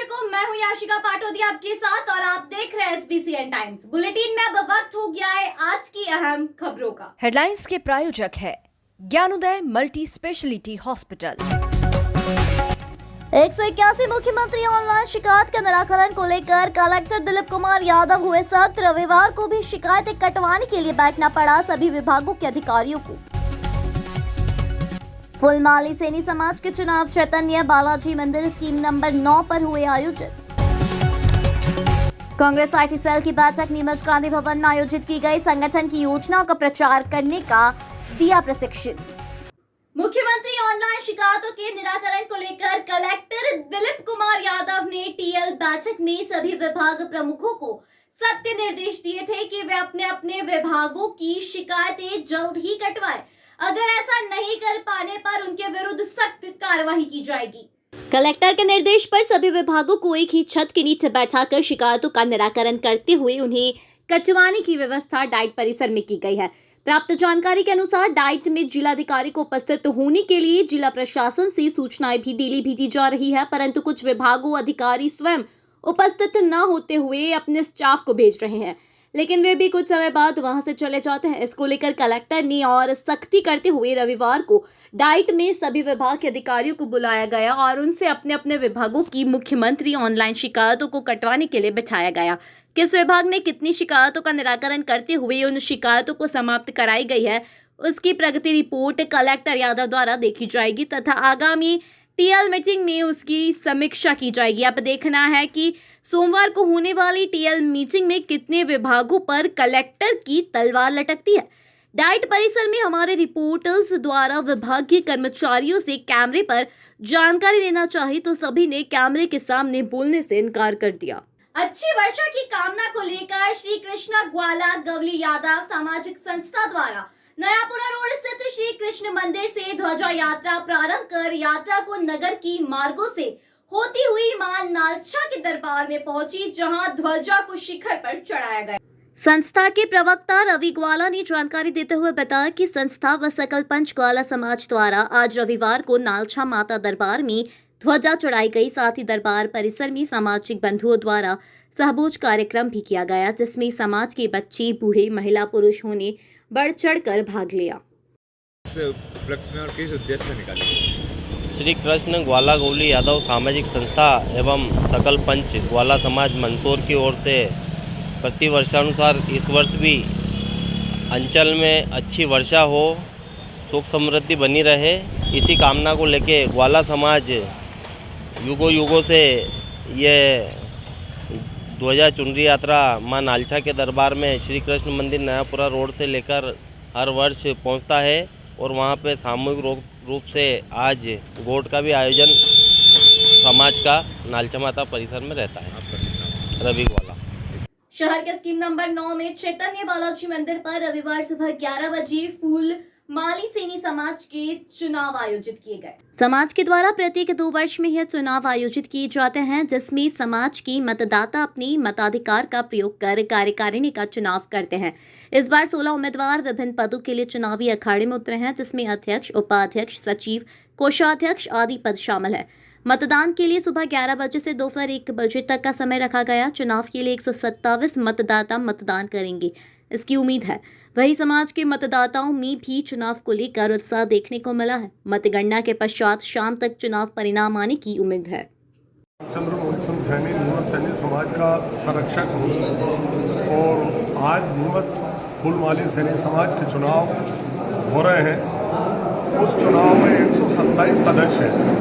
दर्शकों, मैं हूं याशिका पाटोदी आपके साथ और आप देख रहे हैं SBCN टाइम्स। बुलेटिन में अब वक्त हो गया है आज की अहम खबरों का। हेडलाइंस के प्रायोजक है ज्ञानोदय मल्टी स्पेशलिटी हॉस्पिटल। 181 मुख्यमंत्री ऑनलाइन शिकायत के निराकरण को लेकर कलेक्टर दिलीप कुमार यादव हुए सख्त। रविवार को भी शिकायतें कटवाने के लिए बैठना पड़ा सभी विभागों के अधिकारियों को। फुलमाली सैनी समाज के चुनाव चैतन्य बालाजी मंदिर स्कीम नंबर 9 पर हुए आयोजित। कांग्रेस IT सेल की बैठक नीमच क्रांति भवन में आयोजित की गई। संगठन की योजनाओं का प्रचार करने का दिया प्रशिक्षण। मुख्यमंत्री ऑनलाइन शिकायतों के निराकरण को लेकर कलेक्टर दिलीप कुमार यादव ने TL बैठक में सभी विभाग प्रमुखों को सख्त निर्देश दिए थे कि वे अपने अपने विभागों की शिकायतें जल्द ही कटवाएं। अगर ऐसा नहीं कर पाने पर उनके विरुद्ध सख्त कार्रवाई की जाएगी। कलेक्टर के निर्देश पर सभी विभागों को एक ही छत के नीचे बैठाकर शिकायतों का निराकरण करते हुए उन्हें कटवाने की व्यवस्था डाइट परिसर में की गई है। प्राप्त जानकारी के अनुसार डाइट में जिलाधिकारी को उपस्थित होने के लिए जिला प्रशासन से सूचनाएं भी डेली भेजी जा रही है, परंतु कुछ विभागों अधिकारी स्वयं उपस्थित न होते हुए अपने स्टाफ को भेज रहे हैं, लेकिन वे भी कुछ समय बाद वहां से चले जाते हैं। इसको लेकर कलेक्टर ने और सख्ती करते हुए रविवार को डाइट में सभी विभाग के अधिकारियों को बुलाया गया और उनसे अपने अपने विभागों की मुख्यमंत्री ऑनलाइन शिकायतों को कटवाने के लिए बिठाया गया। किस विभाग ने कितनी शिकायतों का निराकरण करते हुए उन शिकायतों को समाप्त कराई गई है, उसकी प्रगति रिपोर्ट कलेक्टर यादव द्वारा देखी जाएगी तथा आगामी TL मीटिंग में उसकी समीक्षा की जाएगी। अब देखना है कि सोमवार को होने वाली TL मीटिंग में कितने विभागों पर कलेक्टर की तलवार लटकती है। डाइट परिसर में हमारे रिपोर्टर्स द्वारा विभागीय कर्मचारियों से कैमरे पर जानकारी लेना चाहिए तो सभी ने कैमरे के सामने बोलने से इनकार कर दिया। अच्छी वर्षा की कामना को लेकर श्री कृष्ण ग्वाला गवली यादव सामाजिक संस्था द्वारा नयापुरा रोड स्थित श्री कृष्ण मंदिर से ध्वजा यात्रा प्रारंभ कर यात्रा को नगर की मार्गों से होती हुई मां नालछा के दरबार में पहुंची, जहां ध्वजा को शिखर पर चढ़ाया गया। संस्था के प्रवक्ता रवि ग्वाला ने जानकारी देते हुए बताया कि संस्था व सकल पंच ग्वाला समाज द्वारा आज रविवार को नालछा माता दरबार में ध्वजा चढ़ाई गई। साथ ही दरबार परिसर में सामाजिक बंधुओं द्वारा सहभोज कार्यक्रम भी किया गया, जिसमें समाज के बच्चे, बूढ़े, महिला, पुरुष ने बढ़ चढ़ कर भाग लिया। उपलक्ष्य में और किस उद्देश्य से निकाली? श्री कृष्ण ग्वाला गवली यादव सामाजिक संस्था एवं सकल पंच ग्वाला समाज मंदसौर की ओर से प्रति वर्षानुसार इस वर्ष भी अंचल में अच्छी वर्षा हो, सुख समृद्धि बनी रहे, इसी कामना को लेके ग्वाला समाज युगों से ये ध्वजा चुनरी यात्रा मां नालछा के दरबार में श्री कृष्ण मंदिर नयापुरा रोड से लेकर हर वर्ष पहुंचता है और वहां पे सामूहिक रूप से आज गोट का भी आयोजन समाज का नालछा माता परिसर में रहता है। रवि ग्वाला। शहर के स्कीम नंबर 9 में चैतन्य बालाजी मंदिर पर रविवार सुबह 11 बजे फूल माली सैनी समाज के चुनाव आयोजित किए गए। समाज के द्वारा प्रत्येक 2 वर्ष में यह चुनाव आयोजित किए जाते हैं, जिसमें समाज की मतदाता अपने मताधिकार का प्रयोग कर कार्यकारिणी का चुनाव करते हैं। इस बार 16 उम्मीदवार विभिन्न पदों के लिए चुनावी अखाड़े में उतरे हैं, जिसमें अध्यक्ष, उपाध्यक्ष, सचिव, कोषाध्यक्ष आदि पद शामिल है। मतदान के लिए सुबह 11 बजे से दोपहर 1 बजे तक का समय रखा गया। चुनाव के लिए 127 मतदाता मतदान करेंगे, इसकी उम्मीद है। वही समाज के मतदाताओं में भी चुनाव को लेकर उत्साह देखने को मिला है। मतगणना के पश्चात शाम तक चुनाव परिणाम आने की उम्मीद है। चंद्रमोहन सैनी नीमच सैनी समाज का संरक्षक हूँ और आज नीमच फूलमाली सैनी समाज के चुनाव हो रहे हैं। उस चुनाव में 127 सदस्य हैं,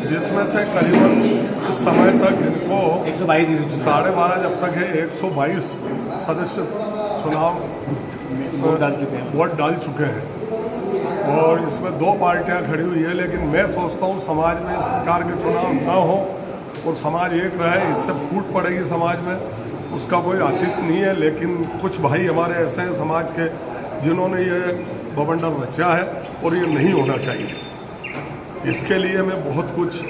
जिसमें से करीबन इस समय तक इनको 12:30 जब तक है 122 सदस्य चुनाव वोट डाल चुके हैं और इसमें 2 पार्टियां खड़ी हुई है। लेकिन मैं सोचता हूँ समाज में इस प्रकार के चुनाव न हो और समाज एक रहे, इससे फूट पड़ेगी समाज में, उसका कोई औचित्य नहीं है। लेकिन कुछ भाई हमारे ऐसे हैं समाज के जिन्होंने ये बवंडर रचा है और ये नहीं होना चाहिए। इसके लिए मैं बहुत कुछ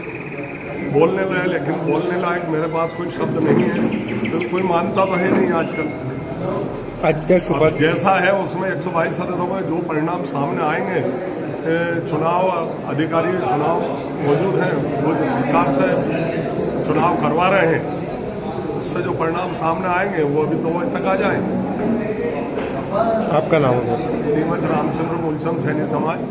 बोलने लगा, लेकिन बोलने लायक मेरे पास कोई शब्द नहीं है, तो कोई मानता तो है नहीं आजकल। अध्यक्ष जैसा है उसमें 122 सदस्यों में जो परिणाम सामने आएंगे, चुनाव अधिकारी चुनाव मौजूद हैं, वो जिस प्रकार से चुनाव करवा रहे हैं, उससे जो परिणाम सामने आएंगे वो अभी 2 बजे तक आ जाएंगे। आपका नाम है? नीमच रामचंद्र मूलचंद सैनी समाज।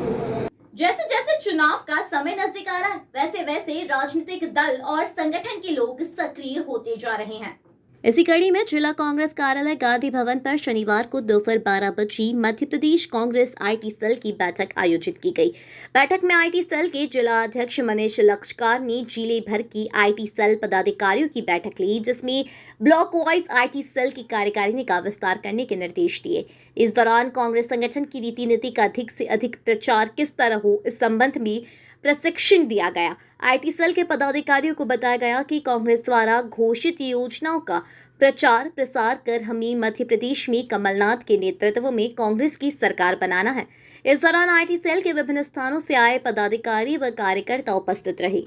जैसे जैसे चुनाव का समय नजदीक आ रहा है, वैसे वैसे राजनीतिक दल और संगठन के लोग सक्रिय होते जा रहे हैं। इसी कड़ी में जिला कांग्रेस कार्यालय गांधी भवन पर शनिवार को दोपहर 12 बजे मध्य प्रदेश कांग्रेस आईटी सेल की बैठक आयोजित की गई। बैठक में आईटी सेल के जिला अध्यक्ष मनीष लक्षकार ने जिले भर की आईटी सेल पदाधिकारियों की बैठक ली, जिसमें ब्लॉक वाइज आईटी सेल की कार्यकारिणी का विस्तार करने के निर्देश दिए। इस दौरान कांग्रेस संगठन की रीति नीति का अधिक से अधिक प्रचार किस तरह हो, इस संबंध में प्रशिक्षण दिया गया। आईटी सेल के पदाधिकारियों को बताया गया कि कांग्रेस द्वारा घोषित योजनाओं का प्रचार प्रसार कर हमें मध्य प्रदेश में कमलनाथ के नेतृत्व में कांग्रेस की सरकार बनाना है। इस दौरान आईटी सेल के विभिन्न स्थानों से आए पदाधिकारी व कार्यकर्ता उपस्थित रहे।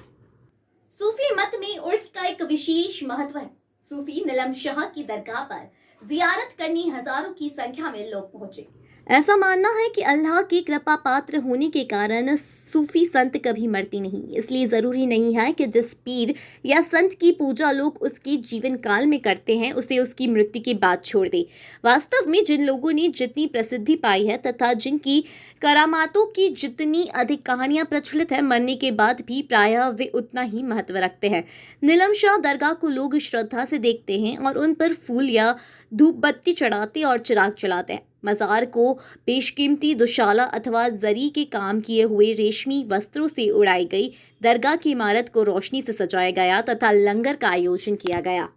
सूफी मत में उर्स का एक विशेष महत्व है। सूफी नीलम शाह की दरगाह पर जियारत करने हजारों की संख्या में लोग पहुंचे। ऐसा मानना है कि अल्लाह की कृपा पात्र होने के कारण सूफी संत कभी मरती नहीं, इसलिए ज़रूरी नहीं है कि जिस पीर या संत की पूजा लोग उसके जीवन काल में करते हैं उसे उसकी मृत्यु के बाद छोड़ दे। वास्तव में जिन लोगों ने जितनी प्रसिद्धि पाई है तथा जिनकी करामातों की जितनी अधिक कहानियां प्रचलित है, मरने के बाद भी प्रायः वे उतना ही महत्व रखते हैं। नीलम शाह दरगाह को लोग श्रद्धा से देखते हैं और उन पर फूल या धूप बत्ती चढ़ाते और चिराग जलाते हैं। मज़ार को बेशकीमती दुशाला अथवा जरी के काम किए हुए रेशमी वस्त्रों से उड़ाई गई दरगाह की इमारत को रोशनी से सजाया गया तथा लंगर का आयोजन किया गया।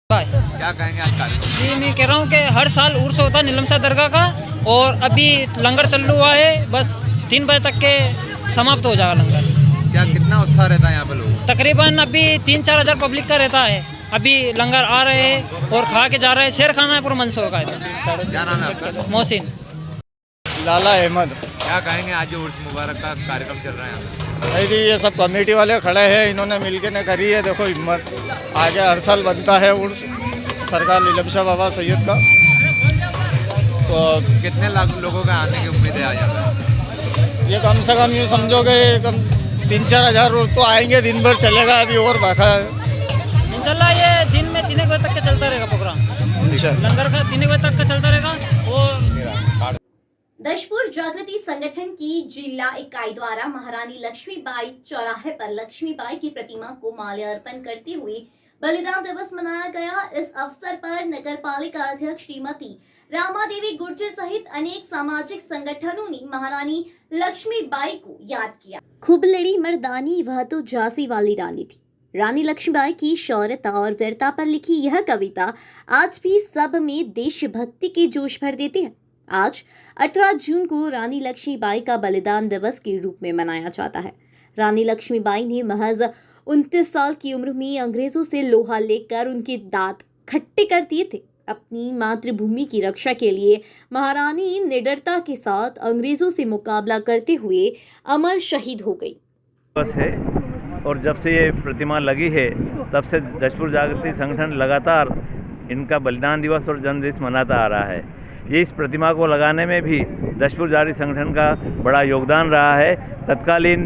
क्या कहेंगे आज कार्यक्रम? जी, मैं कह रहा हूँ कि हर साल उर्स होता है नीलम शाह दरगाह का, और अभी लंगर चल हुआ है, बस 3 बजे तक के समाप्त हो जाएगा लंगर। क्या कितना उत्साह रहता है यहाँ पे लोग? तकरीबन अभी 3-4 हज़ार पब्लिक का रहता है। अभी लंगर आ रहे हैं और खा के जा रहे हैं। शेर खाना है पूरा मंसूर का है। क्या नाम है आपका? मोहसिन लाला अहमद। क्या कहेंगे आज जो उर्स मुबारक का कार्यक्रम चल रहा है यहाँ पे? भाई ये सब कमेटी वाले खड़े हैं, इन्होंने मिलकर ने करी है। देखो हिम्मत, आगे हर साल बनता है उर्स सरकार नीलम शाह बाबा सैयद का। तो कितने लाख लोगों का आने की उम्मीद है आज यहाँ पे? ये कम से कम यूँ समझोगे कम 3-4 हज़ार तो आएंगे, दिन भर चलेगा। अभी और बाका है इंशाल्लाह, ये दिन में 3 बजे तक का चलता रहेगा प्रोग्राम। लंगर का 3 बजे तक का चलता रहेगा। और दशपुर जागृति संगठन की जिला इकाई द्वारा महारानी लक्ष्मीबाई चौराहे पर लक्ष्मीबाई की प्रतिमा को माल्यार्पण करते हुए बलिदान दिवस मनाया गया। इस अवसर पर नगर पालिका अध्यक्ष श्रीमती रामा देवी गुर्जर सहित अनेक सामाजिक संगठनों ने महारानी लक्ष्मीबाई को याद किया। खूब लड़ी मर्दानी वह तो झांसी वाली रानी थी। रानी लक्ष्मीबाई की शौर्यता और वीरता पर लिखी यह कविता आज भी सब में देशभक्ति के जोश भर देती है। आज 18 जून को रानी लक्ष्मीबाई का बलिदान दिवस के रूप में मनाया जाता है। रानी लक्ष्मीबाई ने महज 29 साल की उम्र में अंग्रेजों से लोहा लेकर उनके दांत खट्टे कर दिए थे। अपनी मातृभूमि की रक्षा के लिए महारानी निडरता के साथ अंग्रेजों से मुकाबला करते हुए अमर शहीद हो गई। बस है, और जब से ये प्रतिमा लगी है तब से दशपुर जागृति संगठन लगातार इनका बलिदान दिवस और जन्म दिवस मनाता आ रहा है। ये इस प्रतिमा को लगाने में भी दशपुर जागृति संगठन का बड़ा योगदान रहा है। तत्कालीन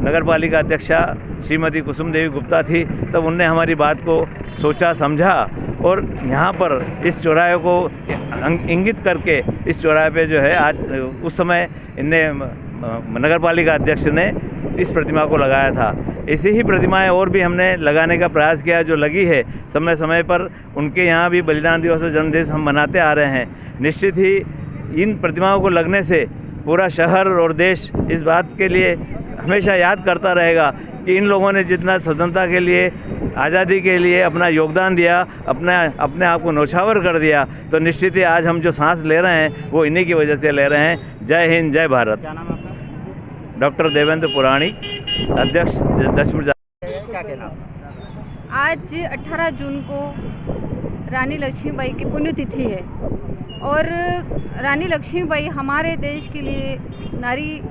नगर पालिका अध्यक्षा श्रीमती कुसुम देवी गुप्ता थी, तब उनने हमारी बात को सोचा समझा और यहाँ पर इस चौराहे को इंगित करके इस चौराहे पे जो है आज उस समय इनने नगर पालिका अध्यक्ष ने इस प्रतिमा को लगाया था। ऐसी ही प्रतिमाएं और भी हमने लगाने का प्रयास किया जो लगी है। समय समय पर उनके यहाँ भी बलिदान दिवस और जन्म दिवस हम मनाते आ रहे हैं। निश्चित ही इन प्रतिमाओं को लगने से पूरा शहर और देश इस बात के लिए हमेशा याद करता रहेगा कि इन लोगों ने जितना स्वतंत्रता के लिए, आज़ादी के लिए अपना योगदान दिया, अपने आप को नौछावर कर दिया, तो निश्चित ही आज हम जो सांस ले रहे हैं वो इन्हीं की वजह से ले रहे हैं। जय हिंद, जय भारत। क्या नाम है आपका? डॉक्टर देवेंद्र पुराणी, अध्यक्ष दशपुर। क्या कहना? आज 18 जून को रानी लक्ष्मीबाई की पुण्यतिथि है और रानी लक्ष्मीबाई हमारे देश के लिए नारी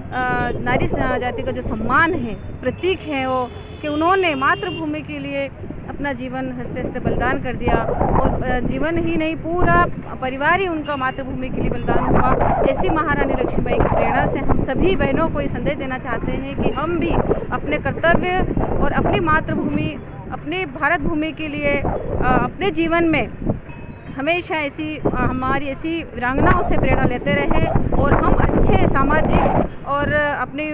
जाति का जो सम्मान है, प्रतीक है, वो कि उन्होंने मातृभूमि के लिए अपना जीवन हंसते हंसते बलिदान कर दिया, और जीवन ही नहीं पूरा परिवार ही उनका मातृभूमि के लिए बलिदान हुआ। ऐसी महारानी लक्ष्मीबाई की प्रेरणा से हम सभी बहनों को ये संदेश देना चाहते हैं कि हम भी अपने कर्तव्य और अपनी मातृभूमि, अपने भारत भूमि के लिए अपने जीवन में हमेशा हमारी ऐसी वीरांगनाओं से प्रेरणा लेते रहें और हम अच्छे सामाजिक और अपने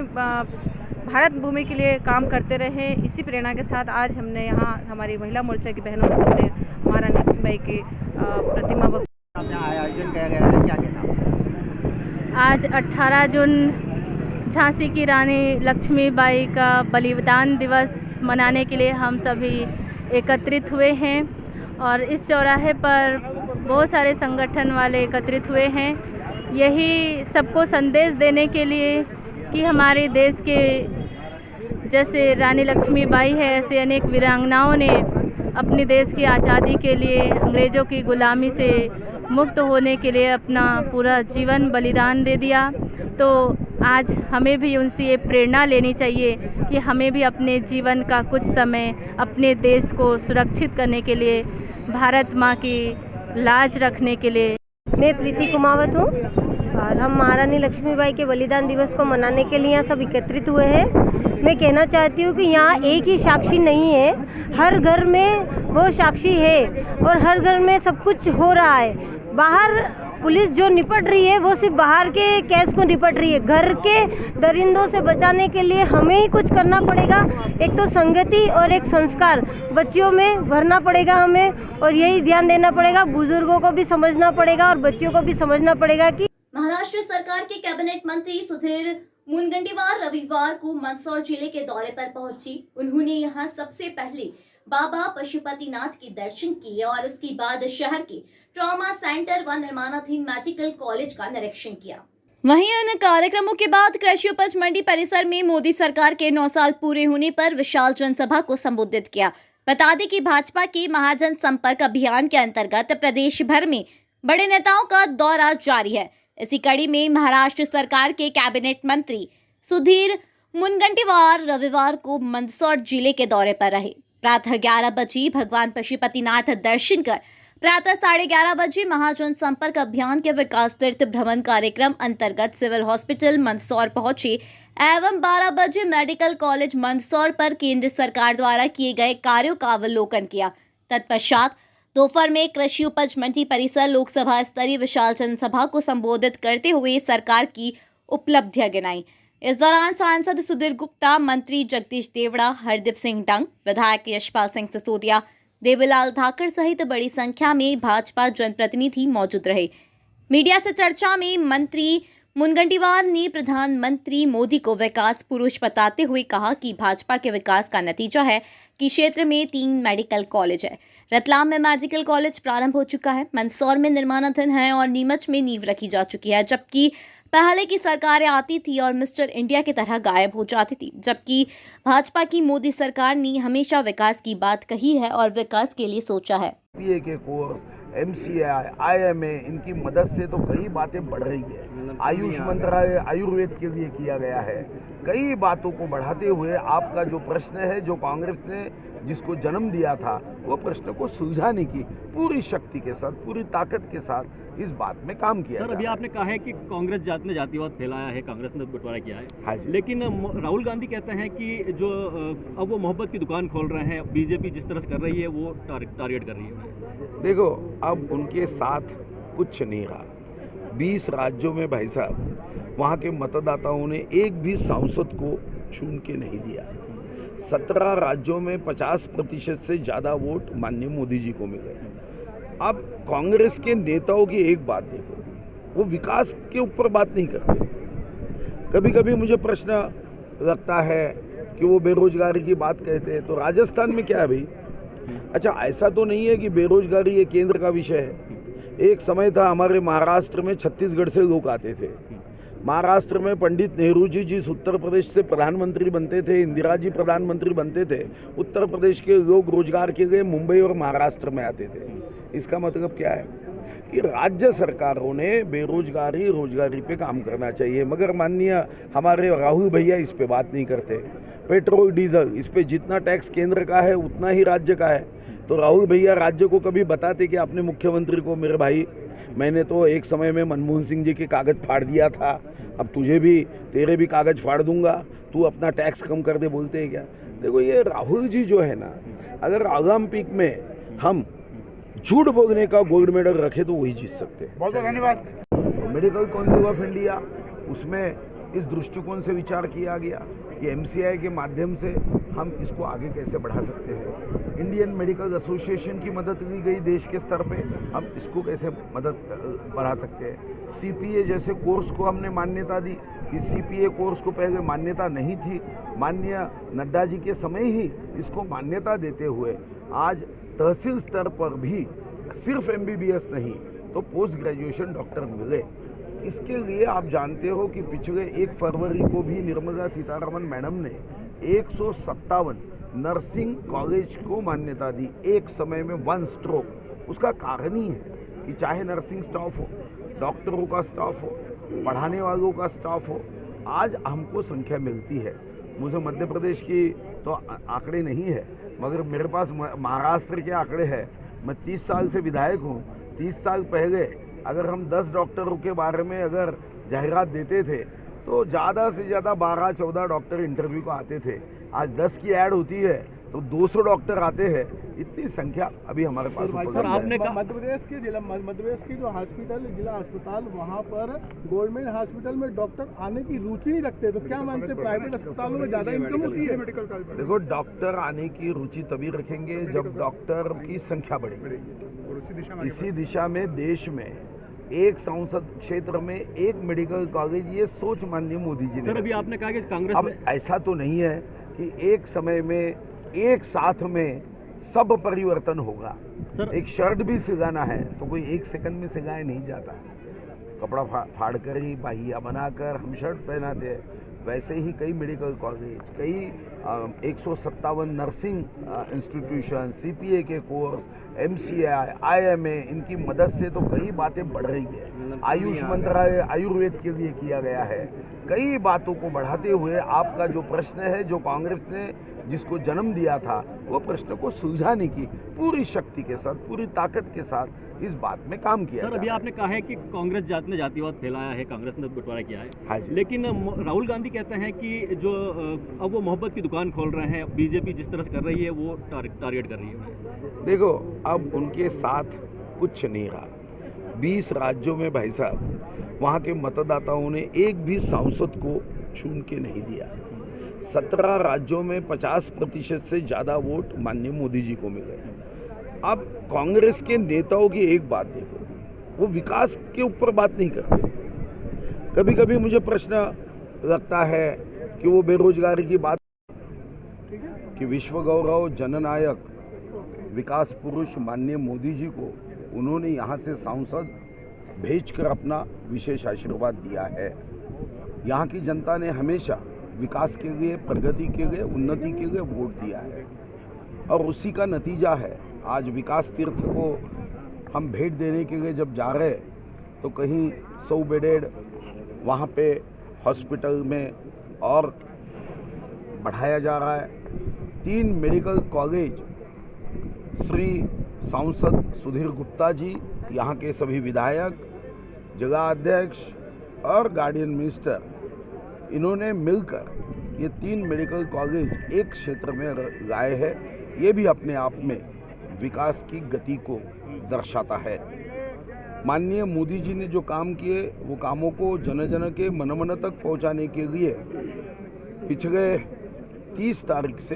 भारत भूमि के लिए काम करते रहें। इसी प्रेरणा के साथ आज हमने यहाँ हमारी महिला मोर्चा की बहनों ने सबने महारानी लक्ष्मीबाई की प्रतिमा आयोजन किया गया है, क्या कहना? आज 18 जून झांसी की रानी लक्ष्मीबाई का बलिदान दिवस मनाने के लिए हम सभी एकत्रित हुए हैं और इस चौराहे पर बहुत सारे संगठन वाले एकत्रित हुए हैं। यही सबको संदेश देने के लिए कि हमारे देश के जैसे रानी लक्ष्मीबाई है, ऐसे अनेक वीरांगनाओं ने अपने देश की आज़ादी के लिए, अंग्रेज़ों की गुलामी से मुक्त होने के लिए अपना पूरा जीवन बलिदान दे दिया। तो आज हमें भी उनसे ये प्रेरणा लेनी चाहिए कि हमें भी अपने जीवन का कुछ समय अपने देश को सुरक्षित करने के लिए, भारत माँ की लाज रखने के लिए। मैं प्रीति कुमावत हूँ और हम महारानी लक्ष्मीबाई के बलिदान दिवस को मनाने के लिए यहाँ सब एकत्रित हुए हैं। मैं कहना चाहती हूँ कि यहाँ एक ही साक्षी नहीं है, हर घर में वो साक्षी है और हर घर में सब कुछ हो रहा है। बाहर पुलिस जो निपट रही है वो सिर्फ बाहर के केस को निपट रही है, घर के दरिंदों से बचाने के लिए हमें ही कुछ करना पड़ेगा। एक तो संगति और एक संस्कार बच्चियों में भरना पड़ेगा हमें, और यही ध्यान देना पड़ेगा। बुजुर्गों को भी समझना पड़ेगा और बच्चियों को भी समझना पड़ेगा कि महाराष्ट्र सरकार के कैबिनेट मंत्री सुधीर मुनगंटीवार रविवार को मंदसौर जिले के दौरे पर पहुंची। उन्होंने यहां सबसे पहले बाबा पशुपतिनाथ के दर्शन किए और इसके बाद शहर के ट्रॉमा सेंटर व निर्माणाधीन मेडिकल कॉलेज का निरीक्षण किया। वहीं इन कार्यक्रमों के बाद कृषि उपज मंडी परिसर में मोदी सरकार के 9 साल पूरे होने पर विशाल जनसभा को संबोधित किया। बता दें कि भाजपा के महाजन संपर्क अभियान के अंतर्गत प्रदेश भर में बड़े नेताओं का दौरा जारी है। इसी कड़ी में महाराष्ट्र सरकार के कैबिनेट मंत्री सुधीर मुनगंटीवार रविवार को मंदसौर जिले के दौरे पर रहे। प्रातः 11 बजे भगवान पशुपतिनाथ दर्शन कर प्रातः 11:30 बजे महाजन संपर्क अभियान के विकास तीर्थ भ्रमण कार्यक्रम अंतर्गत सिविल हॉस्पिटल मंदसौर पहुंचे एवं 12 बजे मेडिकल कॉलेज मंदसौर पर केंद्र सरकार द्वारा किए गए कार्यों का अवलोकन किया। तत्पश्चात दोपहर में कृषि उपज मंडी परिसर लोकसभा स्तरीय विशाल जनसभा को संबोधित करते हुए सरकार की उपलब्धियां गिनाई। इस दौरान सांसद सुधीर गुप्ता, मंत्री जगदीश देवड़ा, हरदीप सिंह डंग, विधायक यशपाल सिंह सिसोदिया, देवीलाल धाकड़ सहित बड़ी संख्या में भाजपा जनप्रतिनिधि मौजूद रहे। मीडिया से चर्चा में मंत्री मुनगंटीवार ने प्रधानमंत्री मोदी को विकास पुरुष बताते हुए कहा कि भाजपा के विकास का नतीजा है कि क्षेत्र में 3 मेडिकल कॉलेज है। रतलाम में मेडिकल कॉलेज प्रारंभ हो चुका है, मंदसौर में निर्माणाधीन है और नीमच में नींव रखी जा चुकी है। जबकि पहले की सरकारें आती थी और मिस्टर इंडिया की तरह गायब हो जाती थी, जबकि भाजपा की मोदी सरकार ने हमेशा विकास की बात कही है और विकास के लिए सोचा है। के कोर्स, MCI, IMA, इनकी मदद से तो कई बातें बढ़ रही है। आयुष मंत्रालय आयुर्वेद के लिए किया गया है। कई बातों को बढ़ाते हुए आपका जो प्रश्न है, जो कांग्रेस ने जिसको जन्म दिया था, वो प्रश्न को सुलझाने की पूरी शक्ति के साथ, पूरी ताकत के साथ इस बात में काम किया। सर, अभी आपने कहा है कि कांग्रेस ने जातिवाद फैलाया है, कांग्रेस ने बंटवारा किया है। हाँ जी। लेकिन राहुल गांधी कहते हैं कि जो अब वो मोहब्बत की दुकान खोल रहे हैं, बीजेपी जिस तरह से कर रही है वो टारगेट कर रही है। देखो, अब उनके साथ कुछ नहीं रहा। 20 राज्यों में भाई साहब, वहाँ के मतदाताओं ने एक भी सांसद को चुन के नहीं दिया। 17 राज्यों में 50% से ज़्यादा वोट माननीय मोदी जी को मिले। अब कांग्रेस के नेताओं की एक बात देखो, वो विकास के ऊपर बात नहीं करते। कभी कभी मुझे प्रश्न लगता है कि वो बेरोजगारी की बात कहते हैं, तो राजस्थान में क्या है भाई? अच्छा, ऐसा तो नहीं है कि बेरोजगारी ये केंद्र का विषय है। एक समय था हमारे महाराष्ट्र में छत्तीसगढ़ से लोग आते थे। महाराष्ट्र में पंडित नेहरू जी जिस उत्तर प्रदेश से प्रधानमंत्री बनते थे, इंदिरा जी प्रधानमंत्री बनते थे, उत्तर प्रदेश के लोग रोजगार के लिए मुंबई और महाराष्ट्र में आते थे। इसका मतलब क्या है कि राज्य सरकारों ने बेरोजगारी रोजगारी पे काम करना चाहिए, मगर माननीय हमारे राहुल भैया इस पे बात नहीं करते। पेट्रोल डीजल इस पे जितना टैक्स केंद्र का है उतना ही राज्य का है। तो राहुल भैया राज्य को कभी बताते कि अपने मुख्यमंत्री को, मेरे भाई मैंने तो एक समय में मनमोहन सिंह जी के कागज़ फाड़ दिया था, अब तुझे भी, तेरे भी कागज़ फाड़ दूंगा, तू अपना टैक्स कम कर दे, बोलते हैं क्या? देखो ये राहुल जी जो है ना, अगर ओलंपिक में हम झूठ बोलने का गोल्ड मेडल रखे तो वही जीत सकते हैं। बहुत बहुत धन्यवाद। मेडिकल काउंसिल ऑफ इंडिया, उसमें इस दृष्टिकोण से विचार किया गया कि MCI के माध्यम से हम इसको आगे कैसे बढ़ा सकते हैं। इंडियन मेडिकल एसोसिएशन की मदद ली गई देश के स्तर पे, हम इसको कैसे मदद बढ़ा सकते हैं। CPA जैसे कोर्स को हमने मान्यता दी कि CPA कोर्स को पहले मान्यता नहीं थी, माननीय नड्डा जी के समय ही इसको मान्यता देते हुए आज तहसील स्तर पर भी सिर्फ MBBS नहीं तो पोस्ट ग्रेजुएशन डॉक्टर मिले। इसके लिए आप जानते हो कि पिछले 1 फरवरी को भी निर्मला सीतारमण मैडम ने 157 नर्सिंग कॉलेज को मान्यता दी, एक समय में 1 स्ट्रोक। उसका कारण ही है कि चाहे नर्सिंग स्टाफ हो, डॉक्टरों का स्टाफ हो, पढ़ाने वालों का स्टाफ हो, आज हमको संख्या मिलती है। मुझे मध्य प्रदेश की तो आंकड़े नहीं है, मगर मेरे पास महाराष्ट्र के आंकड़े हैं। मैं 30 साल से विधायक हूँ। 30 साल पहले अगर हम 10 डॉक्टरों के बारे में अगर जाहिरात देते थे तो ज़्यादा से ज़्यादा 12-14 डॉक्टर इंटरव्यू को आते थे। आज 10 की ऐड होती है तो 200 डॉक्टर आते हैं। इतनी संख्या अभी हमारे पास सर, आपने कहा मध्य प्रदेश की जो हॉस्पिटल, जिला अस्पताल, वहाँ पर गवर्नमेंट हॉस्पिटल में डॉक्टर आने की रुचि नहीं रखते, तो क्या मानते प्राइवेट अस्पतालों में ज़्यादा इनकम होती है? मेडिकल कॉलेज देखो, डॉक्टर आने की रुचि तभी रखेंगे जब डॉक्टर की संख्या बढ़ेगी। इसी दिशा में देश में एक संसद क्षेत्र में एक मेडिकल कॉलेज, ये सोच माननीय मोदी जी ने। सर, अभी आपने कहा कि कांग्रेस अब ऐसा तो नहीं है कि एक समय में एक साथ में सब परिवर्तन होगा। सर, एक शर्ट भी सिलाना है तो कोई 1 सेकंड में सिलाया नहीं जाता। कपड़ा फाड़ कर ही बाहिया बनाकर हम शर्ट पहनाते हैं। वैसे ही कई मेडिकल कॉलेज, कई 157 नर्सिंग इंस्टीट्यूशन, CPA के कोर्स, MCI, IMA, इनकी मदद से तो कई बातें बढ़ रही है। आयुष मंत्रालय आयुर्वेद के लिए किया गया है। कई बातों को बढ़ाते हुए आपका जो प्रश्न है, जो कांग्रेस ने जिसको जन्म दिया था, वो प्रश्न को सुलझाने की पूरी शक्ति के साथ, पूरी ताकत के साथ इस बात में काम किया। सर, अभी आपने कहा है कि कांग्रेस ने जातिवाद फैलाया है, कांग्रेस ने बंटवारा किया है। हाँ जी। लेकिन राहुल गांधी कहते हैं कि जो अब वो मोहब्बत की दुकान खोल रहे हैं, बीजेपी जिस तरह से कर रही है वो टारगेट कर रही है। देखो, अब उनके साथ कुछ नहीं रहा। 20 राज्यों में भाई साहब, वहाँ के मतदाताओं ने एक भी सांसद को चुन के नहीं दिया। 17 राज्यों में 50% से ज़्यादा वोट माननीय मोदी जी को मिले। अब कांग्रेस के नेताओं की एक बात देखो, वो विकास के ऊपर बात नहीं करते। कभी कभी मुझे प्रश्न लगता है कि वो बेरोजगारी की बात, कि विश्व गौरव जननायक विकास पुरुष माननीय मोदी जी को उन्होंने यहाँ से सांसद भेजकर अपना विशेष आशीर्वाद दिया है। यहाँ की जनता ने हमेशा विकास के लिए, प्रगति के लिए, उन्नति के लिए वोट दिया है और उसी का नतीजा है आज विकास तीर्थ को हम भेंट देने के लिए जब जा रहे तो कहीं 100 बेडेड वहाँ पे हॉस्पिटल में और बढ़ाया जा रहा है। 3 मेडिकल कॉलेज श्री सांसद सुधीर गुप्ता जी, यहाँ के सभी विधायक, जिला अध्यक्ष और गार्डियन मिनिस्टर, इन्होंने मिलकर ये 3 मेडिकल कॉलेज एक क्षेत्र में लाए हैं। ये भी अपने आप में विकास की गति को दर्शाता है। माननीय मोदी जी ने जो काम किए, वो कामों को जन जन के मन मन तक पहुंचाने के लिए पिछले 30 तारीख से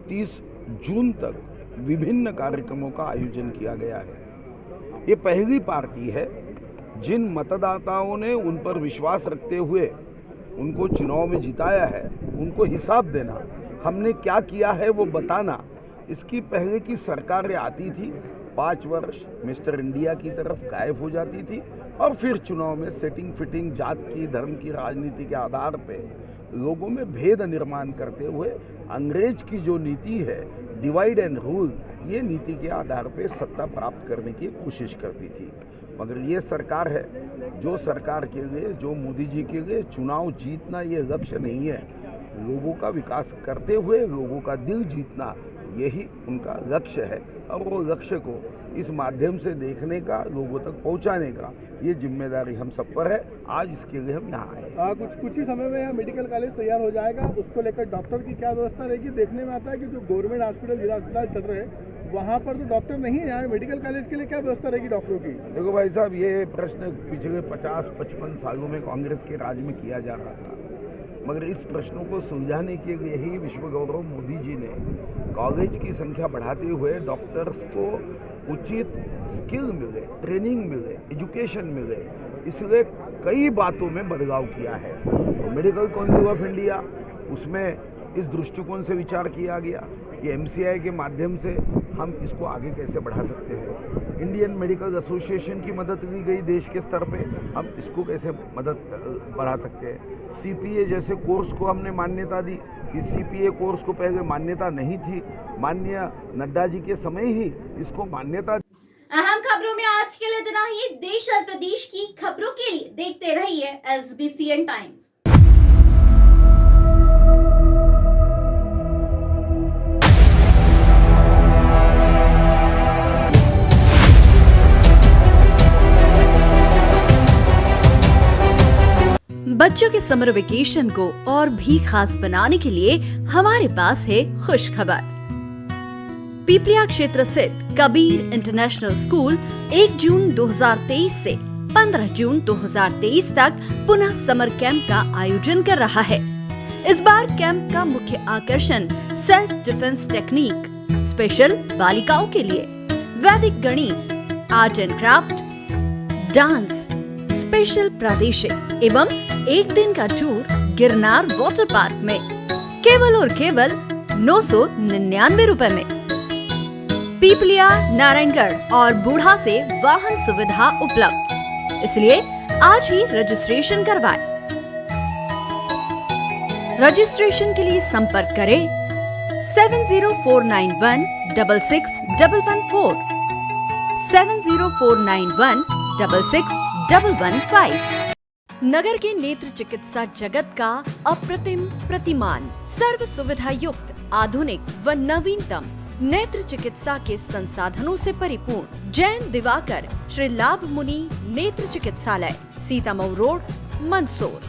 30 जून तक विभिन्न कार्यक्रमों का आयोजन किया गया है। ये पहली पार्टी है जिन मतदाताओं ने उन पर विश्वास रखते हुए उनको चुनाव में जिताया है, उनको हिसाब देना, हमने क्या किया है वो बताना। इसकी पहले की सरकारें आती थी, 5 वर्ष मिस्टर इंडिया की तरफ गायब हो जाती थी और फिर चुनाव में सेटिंग फिटिंग, जात की, धर्म की राजनीति के आधार पे लोगों में भेद निर्माण करते हुए अंग्रेज की जो नीति है, डिवाइड एंड रूल, ये नीति के आधार पे सत्ता प्राप्त करने की कोशिश करती थी। मगर ये सरकार है, जो सरकार के लिए, जो मोदी जी के लिए चुनाव जीतना ये लक्ष्य नहीं है, लोगों का विकास करते हुए लोगों का दिल जीतना, यही उनका लक्ष्य है। और वो लक्ष्य को इस माध्यम से देखने का, लोगों तक पहुंचाने का, ये जिम्मेदारी हम सब पर है। आज इसके लिए हम यहाँ आए। कुछ ही समय में यहाँ मेडिकल कॉलेज तैयार हो जाएगा, उसको लेकर डॉक्टर की क्या व्यवस्था रहेगी? देखने में आता है कि जो गवर्नमेंट हॉस्पिटल, जिला अस्पताल चल रहे हैं, वहाँ पर तो डॉक्टर नहीं है, यहाँ मेडिकल कॉलेज के लिए क्या व्यवस्था रहेगी डॉक्टरों की? देखो भाई साहब, ये प्रश्न पिछले 50-55 सालों में कांग्रेस के राज में किया जा रहा था, मगर इस प्रश्नों को सुलझाने के लिए ही विश्व गौरव मोदी जी ने कॉलेज की संख्या बढ़ाते हुए डॉक्टर्स को उचित स्किल मिले, ट्रेनिंग मिले, एजुकेशन मिले, इसलिए कई बातों में बदलाव किया है। तो मेडिकल काउंसिल ऑफ इंडिया, उसमें इस दृष्टिकोण से विचार किया गया कि MCI के माध्यम से हम इसको आगे कैसे बढ़ा सकते हैं। इंडियन मेडिकल एसोसिएशन की मदद ली गई देश के स्तर पे, हम इसको कैसे मदद बढ़ा सकते हैं। CPA जैसे कोर्स को हमने मान्यता दी कि CPA कोर्स को पहले मान्यता नहीं थी, माननीय नड्डा जी के समय ही इसको मान्यता। अहम खबरों में आज के लिए इतना ही। देश और प्रदेश की खबरों के लिए देखते रहिए SBCN टाइम्स। बच्चों के समर वेकेशन को और भी खास बनाने के लिए हमारे पास है खुश खबर। पीपलिया क्षेत्र स्थित कबीर इंटरनेशनल स्कूल 1 जून 2023 से 15 जून 2023 तक पुनः समर कैंप का आयोजन कर रहा है। इस बार कैंप का मुख्य आकर्षण सेल्फ डिफेंस टेक्निक, स्पेशल बालिकाओं के लिए वैदिक गणित, art and craft, dance, special प्रादेशिक एवं 1 दिन का टूर गिरनार वाटर पार्क में केवल और केवल 999 रुपए में। पीपलिया, नारायणगढ़ और बूढ़ा से वाहन सुविधा उपलब्ध, इसलिए आज ही रजिस्ट्रेशन करवाएं। रजिस्ट्रेशन के लिए संपर्क करें 7049166114, 7049166115। नगर के नेत्र चिकित्सा जगत का अप्रतिम प्रतिमान, सर्व सुविधा युक्त, आधुनिक व नवीनतम नेत्र चिकित्सा के संसाधनों से परिपूर्ण जैन दिवाकर श्री लाभ मुनि नेत्र चिकित्सालय, सीतामऊ रोड, मंदसौर।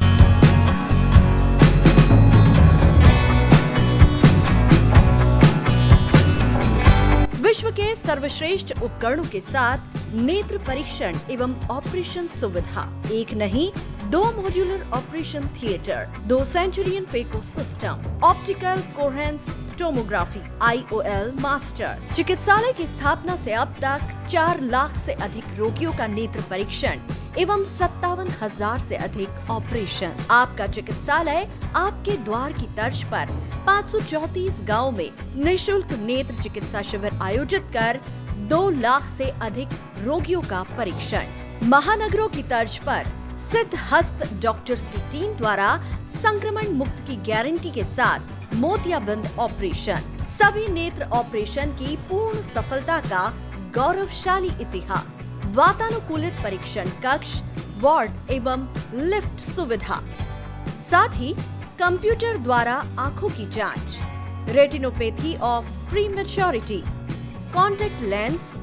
विश्व के सर्वश्रेष्ठ उपकरणों के साथ नेत्र परीक्षण एवं ऑपरेशन सुविधा, एक नहीं 2 modular operation theatre, 2 Centurion phaco system, optical coherence tomography, IOL master. चिकित्सालय की स्थापना से अब तक 4 लाख से अधिक रोगियों का नेत्र परीक्षण एवं 57,000 से अधिक ऑपरेशन। आपका चिकित्सालय आपके द्वार की तर्ज पर 534 गाँव में निःशुल्क नेत्र चिकित्सा शिविर आयोजित कर 2 लाख से अधिक रोगियों का परीक्षण। महानगरों की तर्ज पर सिद्ध हस्त डॉक्टर्स की टीम द्वारा संक्रमण मुक्त की गारंटी के साथ मोतियाबिंद ऑपरेशन। सभी नेत्र ऑपरेशन की पूर्ण सफलता का गौरवशाली इतिहास। वातानुकूलित परीक्षण कक्ष, वार्ड एवं लिफ्ट सुविधा, साथ ही कंप्यूटर द्वारा आंखों की जांच, retinopathy of prematurity, contact lens,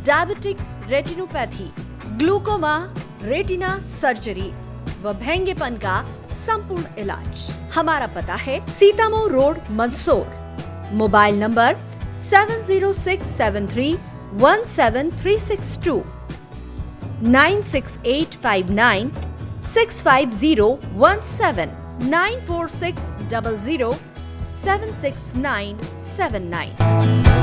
diabetic retinopathy, glaucoma, retina surgery व भेंगेपन का संपूर्ण इलाज। हमारा पता है Sitamau road, Mandsaur. Mobile number 7067317362, 9685965017, 9460076979।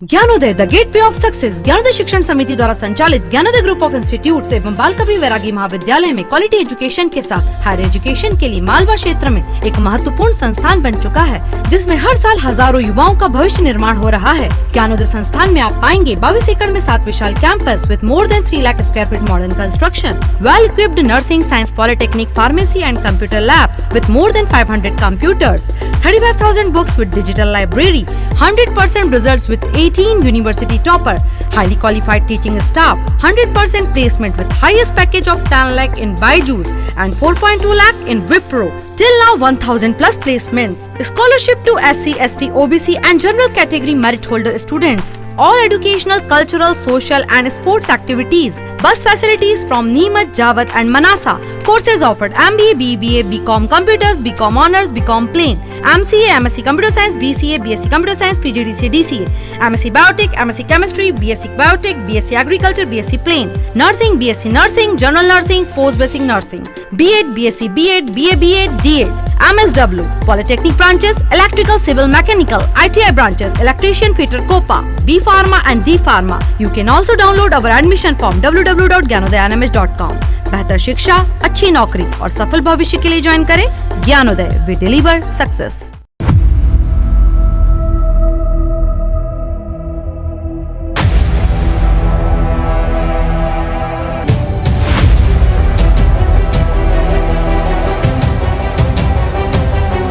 Gyanodaya the gateway of success Gyanodaya शिक्षण समिति द्वारा संचालित ज्ञानोदय ग्रुप ऑफ इंस्टीट्यूट एवं बाल कवि वैरागी महाविद्यालय में क्वालिटी एजुकेशन के साथ हायर एजुकेशन के लिए मालवा क्षेत्र में एक महत्वपूर्ण संस्थान बन चुका है, जिसमें हर साल हजारों युवाओं का भविष्य निर्माण हो रहा है। ज्ञानोदय संस्थान में आप पाएंगे 22 एकड़ में 7 विशाल campus with more than 3 lakh square feet modern construction, well equipped nursing, science, polytechnic, pharmacy and computer labs with more than 500 computers, 35,000 books with digital library, 100% results with 18 university topper, highly qualified teaching staff, 100% placement with highest package of 10 lakh in Byju's and 4.2 lakh in Wipro. Till now 1000 plus placements. Scholarship to SC, ST, OBC and general category merit holder students. All educational, cultural, social and sports activities. Bus facilities from Neemuch, Jawat and Manasa. Courses offered MBA, BBA, BCom Computers, BCom Honors, BCom Plain, MCA, MSc Computer Science, BCA, BSc Computer Science, PGDCA, DCA, MSc Biotech, MSc Chemistry, BSc Biotech, BSc Agriculture, BSc Plain, Nursing, BSc Nursing, General Nursing, Post Basic Nursing, B.Ed, BSc B.Ed, BA, B.Ed, D.Ed, MSW, Polytechnic branches, Electrical, Civil, Mechanical, ITI branches, Electrician, Fitter, Copa, B Pharma and D Pharma. You can also download our admission form www.gyanodayanimesh.com. बेहतर शिक्षा, अच्छी नौकरी और सफल भविष्य के लिए join करें ज्ञानोदय। We deliver success.